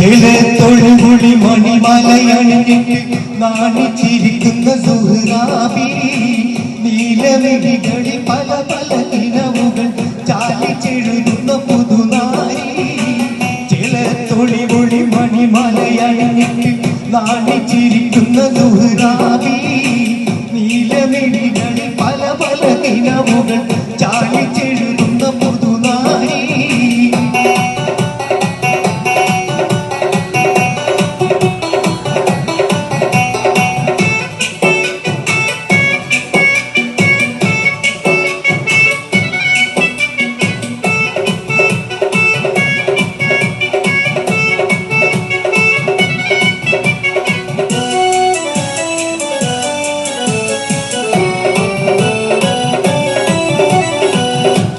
ചില തൊഴുകുടി മണിമലയണിഞ്ഞിട്ട് നാണിച്ചിരിക്കുന്ന സുഹ്റാബി നീലമിഴികളിൽ പല പല ഇനവുകൾ ചാലിച്ചെഴുതുന്ന പുതുനാരി ചില തൊഴികുടി മണിമലയണിഞ്ഞിട്ട് നാണിച്ചിരിക്കുന്ന സുഹ്റാബി നീലമിഴികളിൽ പല പല ഇനവുകൾ ചാലിച്ചെഴുതുന്ന പുതുനാരി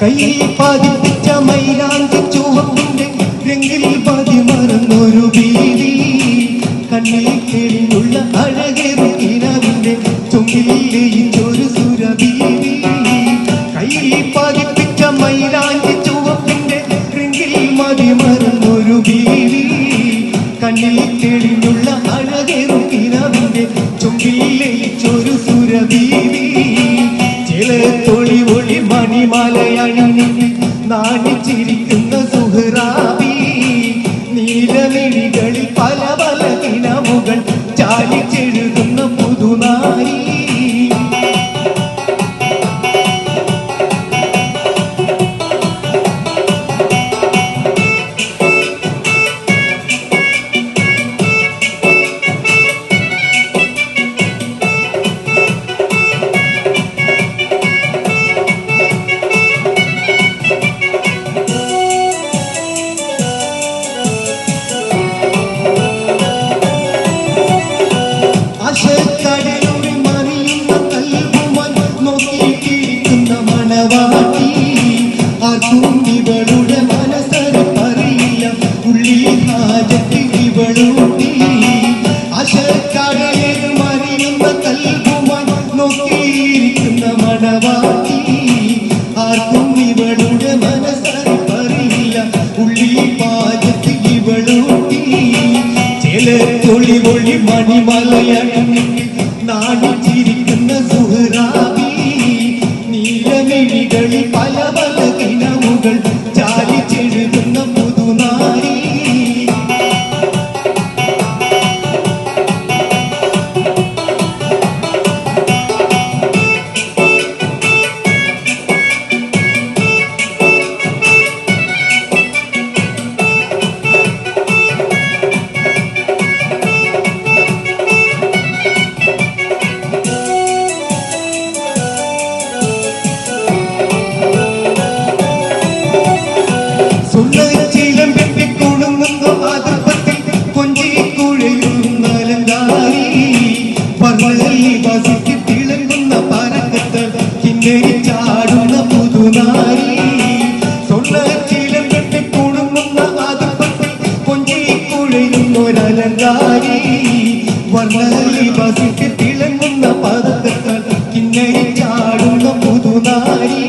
കയ്യിൽ പതിപ്പിച്ച മൈലാഞ്ചി ചുവപ്പിന്റെ രംഗിൽ പതിമറന്നൊരു ബീവി കണ്ണിൽ തെളിഞ്ഞുള്ള അഴകേറും കിനാവിന്റെ ചുണ്ടിൽ ലയിച്ചൊരു സുരബീവി കയ്യിൽ പതിപ്പിച്ച മൈലാഞ്ചി ചുവപ്പിന്റെ രംഗിൽ മതിമറന്നൊരു ബീവി കണ്ണിൽ തെളിഞ്ഞുള്ള അഴകേറും കിനാവിന്റെ ചുണ്ടിൽ ലയിച്ചൊരു സുരബീവി ചില തൊളി ഒളി മണിമലയണിഞ്ഞിട്ട് നാണിച്ചിരിക്കുന്ന സുഹ്റാബി നീലമിഴികളിൽ പല പല ഇനവുകൾ ചാലിച്ചെഴുതുന്ന പുതുനാരി ഇവളുടെ മനസ്സറി പറയില്ല ഉള്ളിൽ ഹാജത്തിൽ ഇവളൂട്ടി അശക്കടലേത് മറിയുന്ന കൽബുമാൻ നോക്കിയിരിക്കുന്ന മണവാട്ടി ആർക്കും ഇവളുടെ മനസ്സറി പറയില്ല ഉള്ളിൽ ഹാജത്തിൽ ഇവളൂട്ടി ചില തൊളി ഒളി മണിമലയണിഞ്ഞിട്ട് നാണിച്ചിരിക്കുന്ന സുഹ്റാബി നീലമിഴികളിൽ പല പല ഇനവുകൾ ചാലിച്ചെഴുതുന്ന പുതുനാരി ചാടുന്ന പുതുനാരി സ്വർണ്ണച്ചീലം കെട്ടിക്കൂടുന്ന അതുപത്തിൽ കൊഞ്ചിക്കുഴയുന്നൊരലങ്കാരി വർണ്ണലി ബസിക്ക് തിളങ്ങുന്ന പദക്കത്താൽ കിന്നരി ചാടുന്ന പുതുനാരി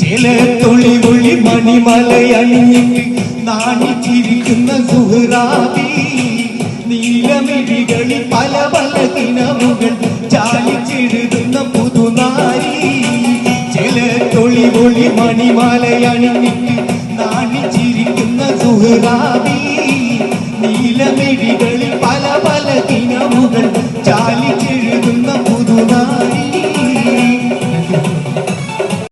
ചില തൊളി ഒളി മണിമലയണിഞ്ഞിട്ട് നാണിച്ചിരിക്കുന്ന സുഹ്റാബി നീലമിഴികളിൽ പല പല ഇനവുകൾ ചാലിച്ചെഴുതുന്ന പുതുനാരി ചില തൊളി ഒളി മണിമലയണിഞ്ഞിട്ട് നാണിച്ചിരിക്കുന്ന സുഹ്റാബി നീലമിഴികളിൽ പല പല ഇനവുകൾ ചാലി